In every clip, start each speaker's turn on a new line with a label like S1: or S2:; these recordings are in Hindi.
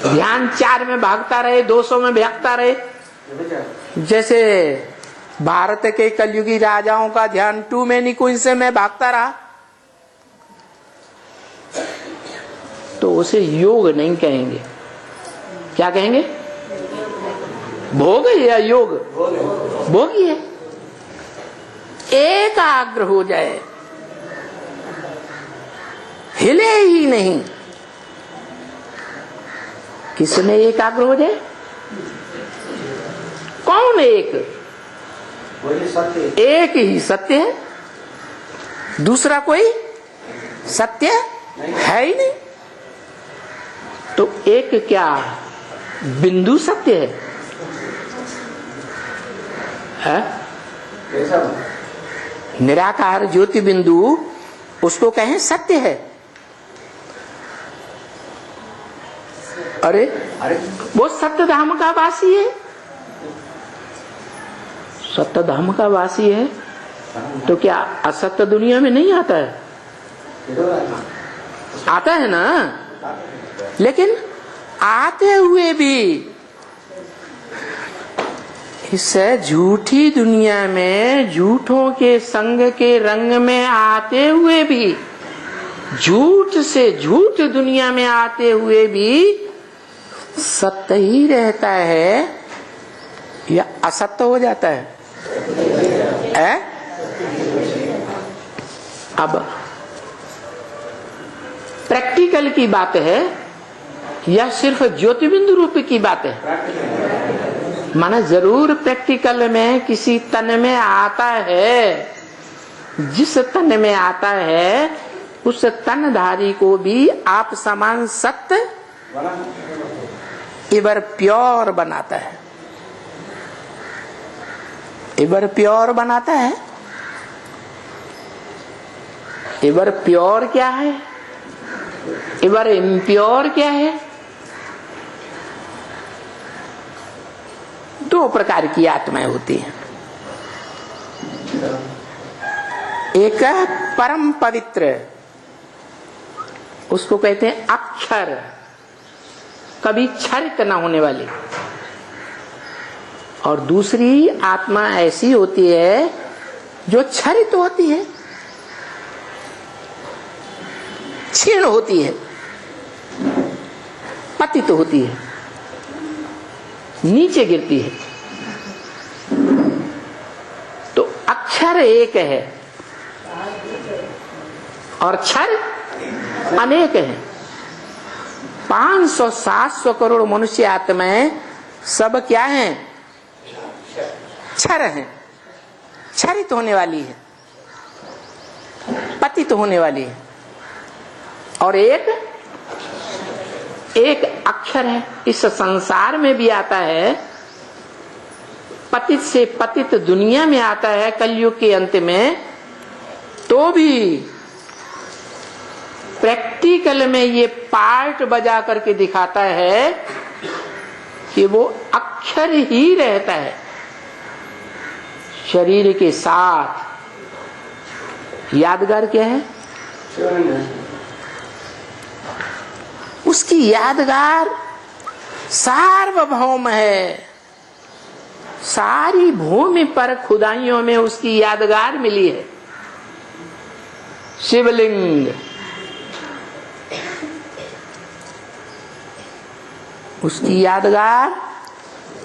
S1: ध्यान 4 में भागता रहे, 200 में भागता रहे। जैसे भारत के कलयुगी राजाओं का ध्यान 2 मेनी क्वींस में भागता रहा, तो उसे योग नहीं कहेंगे। क्या कहेंगे? भोग या योग? भोग ही है। एकाग्र हो जाए, हिले ही नहीं। किसमें एकाग्र हो जाए? कौन एक? एक ही सत्य है, दूसरा कोई सत्य है ही नहीं। तो एक क्या बिंदु सत्य है? निराकार ज्योति बिंदु, उसको कहें सत्य है। अरे वो सत्य धाम का वासी है, सत्य धाम का वासी है, तो क्या असत्य दुनिया में नहीं आता है? आता है ना। लेकिन आते हुए भी इस झूठी दुनिया में, झूठों के संग के रंग में आते हुए भी, झूठ से झूठ दुनिया में आते हुए भी सत्य ही रहता है या असत्य हो जाता है? अब प्रैक्टिकल की बात है या सिर्फ ज्योति बिंदु रूप की बात है? माना जरूर प्रैक्टिकल में किसी तन में आता है, जिस तन में आता है उस तनधारी को भी आप समान सत्य इवर प्योर बनाता है। इवर प्योर बनाता है। इवर प्योर क्या है? इवर इम्प्योर क्या है? 2 प्रकार की आत्माएं होती हैं। एक परम पवित्र, उसको कहते हैं अक्षर, कभी क्षरित न होने वाली। और दूसरी आत्मा ऐसी होती है जो क्षरित होती है, क्षीण होती है, पतित होती है, नीचे गिरती है। तो अक्षर एक है और क्षर अनेक है। 500-700 करोड़ मनुष्य आत्माएं सब क्या हैं? क्षर हैं, क्षरित होने वाली है, पतित होने वाली है। और एक अक्षर है। इस संसार में भी आता है, पतित से पतित दुनिया में आता है कलयुग के अंत में, तो भी प्रैक्टिकल में ये पार्ट बजा करके दिखाता है कि वो अक्षर ही रहता है शरीर के साथ। यादगार क्या है? उसकी यादगार सार्वभौम है। सारी भूमि पर खुदाइयों में उसकी यादगार मिली है। शिवलिंग, उसकी यादगार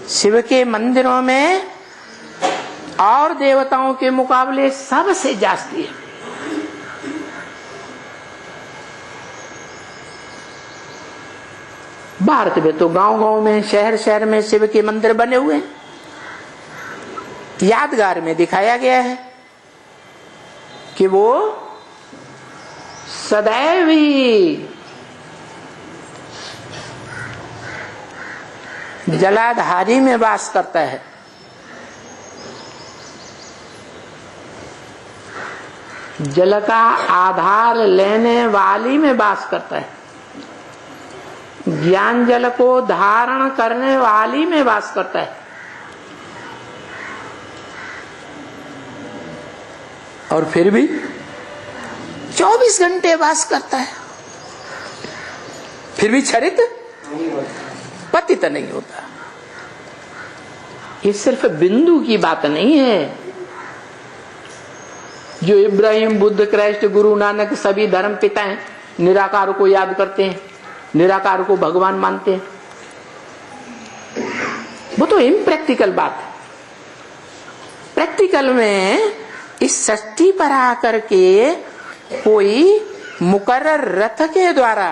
S1: शिव के मंदिरों में और देवताओं के मुकाबले सबसे जास्ती है। भारत में तो गांव-गांव में, शहर-शहर में शिव के मंदिर बने हुए हैं। यादगार में दिखाया गया है कि वो सदैव ही जलाधारी में वास करता है। जल का आधार लेने वाली में वास करता है। ज्ञान जल को धारण करने वाली में वास करता है। और फिर भी 24 घंटे वास करता है, फिर भी क्षरित पतित नहीं होता। ये सिर्फ बिंदु की बात नहीं है। जो इब्राहिम, बुद्ध, क्राइस्ट, गुरु नानक सभी धर्म पिता हैं, निराकार को याद करते हैं, निराकार को भगवान मानते हैं, वो तो इम्प्रैक्टिकल बात है। प्रैक्टिकल में इस षष्ठी पर आकर के कोई मुकर्रर रथ के द्वारा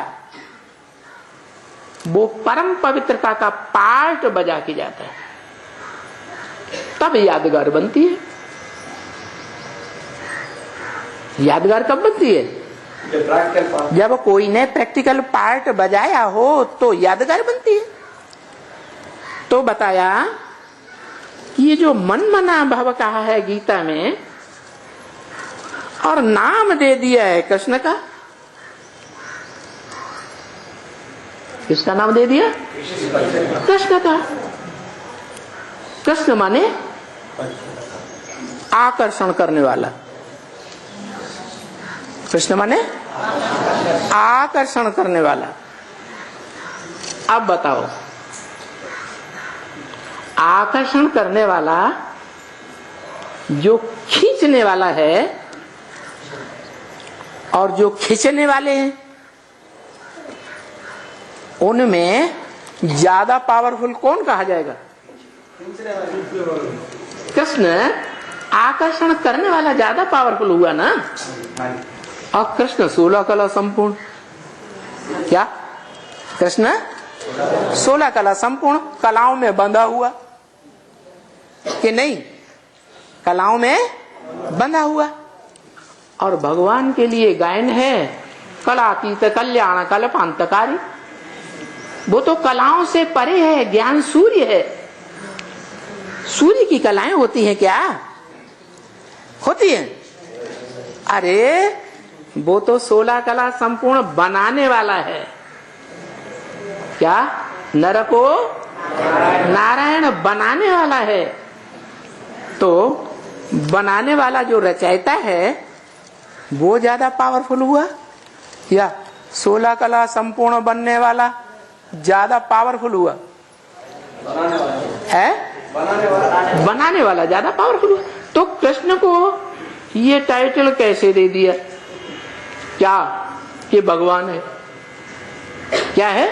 S1: वो परम पवित्रता का पाठ बजा के जाता है, तब यादगार बनती है। यादगार कब बनती है? जब कोई ने प्रैक्टिकल पार्ट बजाया हो तो यादगार बनती है। तो बताया कि ये जो मन मना भव कहा है गीता में, और नाम दे दिया है कृष्ण का। किसका नाम दे दिया? कृष्ण का। कृष्ण माने आकर्षण करने वाला। कृष्ण माने आकर्षण करने वाला। अब बताओ, आकर्षण करने वाला जो खींचने वाला है और जो खींचने वाले हैं, उनमें ज्यादा पावरफुल कौन कहा जाएगा? कृष्ण। आकर्षण करने वाला ज्यादा पावरफुल हुआ ना। और कृष्ण 16 कला संपूर्ण। क्या? कृष्ण 16 कला संपूर्ण, कलाओं में बंधा हुआ कि नहीं? कलाओं में बंधा हुआ। और भगवान के लिए गायन है कलातीत कल्याण कल्पांतकारी। वो तो कलाओं से परे है, ज्ञान सूर्य है। सूर्य की कलाएं होती हैं क्या? होती हैं। अरे वो तो 16 कला संपूर्ण बनाने वाला है। क्या? नर को नारायण बनाने वाला है। तो बनाने वाला जो रचयिता है वो ज्यादा पावरफुल हुआ या 16 कला संपूर्ण बनने वाला ज्यादा पावरफुल हुआ? है बनाने वाला ज्यादा पावरफुल हुआ। तो कृष्ण को ये टाइटल कैसे दे दिया? क्या? कि भगवान है। क्या है?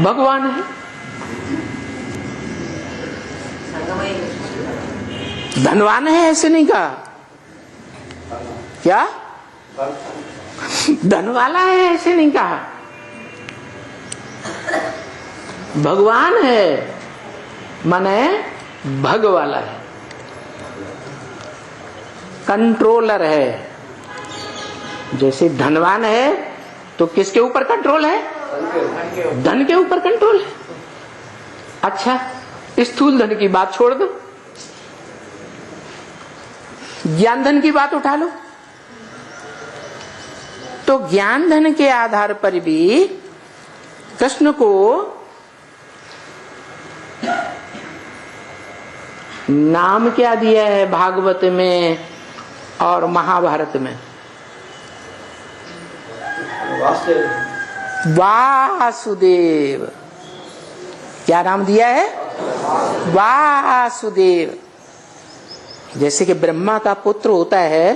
S1: भगवान है। धनवान है ऐसे नहीं कहा। क्या? धन वाला है ऐसे नहीं कहा। भगवान है माने भग वाला है, कंट्रोलर है। जैसे धनवान है तो किसके ऊपर कंट्रोल है? धन के ऊपर कंट्रोल है। अच्छा, स्थूल धन की बात छोड़ दो, ज्ञान धन की बात उठा लो। तो ज्ञान धन के आधार पर भी कृष्ण को नाम क्या दिया है भागवत में और महाभारत में? वासुदेव। क्या नाम दिया है? वासुदेव। जैसे कि ब्रह्मा का पुत्र होता है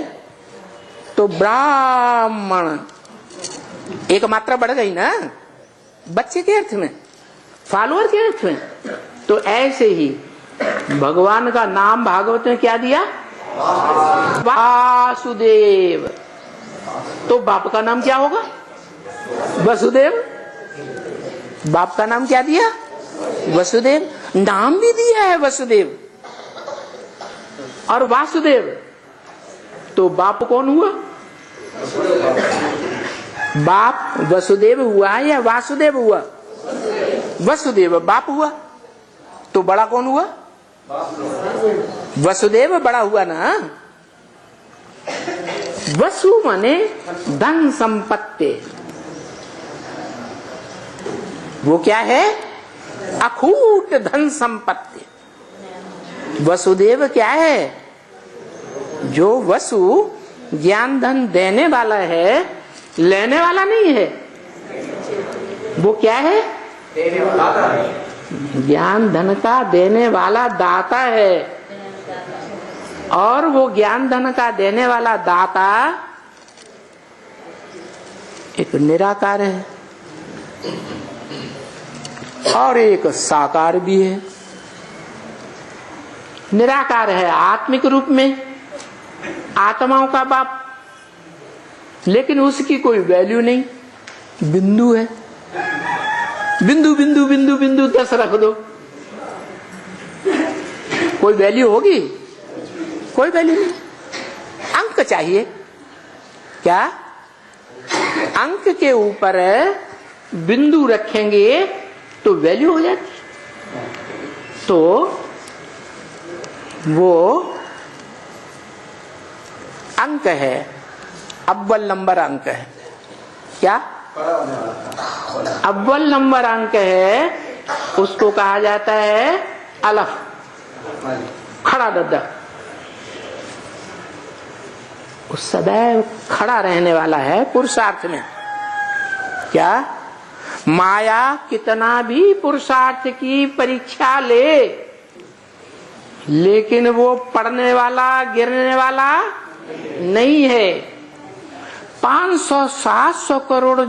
S1: तो ब्राह्मण, एक मात्रा बढ़ गई ना बच्चे के अर्थ में, फॉलोअर के अर्थ में। तो ऐसे ही भगवान का नाम भागवत में क्या दिया? वासुदेव। तो बाप का नाम क्या होगा? वसुदेव। बाप का नाम क्या दिया? वसुदेव। नाम भी दिया है वसुदेव और वासुदेव। तो बाप कौन हुआ? बाप वसुदेव हुआ या वासुदेव हुआ? वसुदेव बाप हुआ। तो बड़ा कौन हुआ? वसुदेव बड़ा हुआ ना। वसु माने धन संपत्ति। वो क्या है? अखूट धन संपत्ति। वसुदेव क्या है? जो वसु ज्ञान धन देने वाला है, लेने वाला नहीं है। वो क्या है? ज्ञान धन का देने वाला दाता है, और वो ज्ञान धन का देने वाला दाता एक निराकार है और एक साकार भी है। निराकार है आत्मिक रूप में, आत्माओं का बाप, लेकिन उसकी कोई वैल्यू नहीं, बिंदु है। बिंदु बिंदु बिंदु बिंदु 10 रख दो, कोई वैल्यू होगी? कोई वैल्यू नहीं। अंक चाहिए क्या? अंक के ऊपर बिंदु रखेंगे तो वैल्यू हो जाती, तो वो अंक है, अव्वल नंबर अंक है। क्या अव्वल नंबर अंक है? उसको कहा जाता है अलफ, खड़ा दद्दा। उस सदैव खड़ा रहने वाला है पुरुषार्थ में। क्या माया कितना भी पुरुषार्थ की परीक्षा ले, लेकिन वो पढ़ने वाला गिरने वाला नहीं है। 500-700 करोड़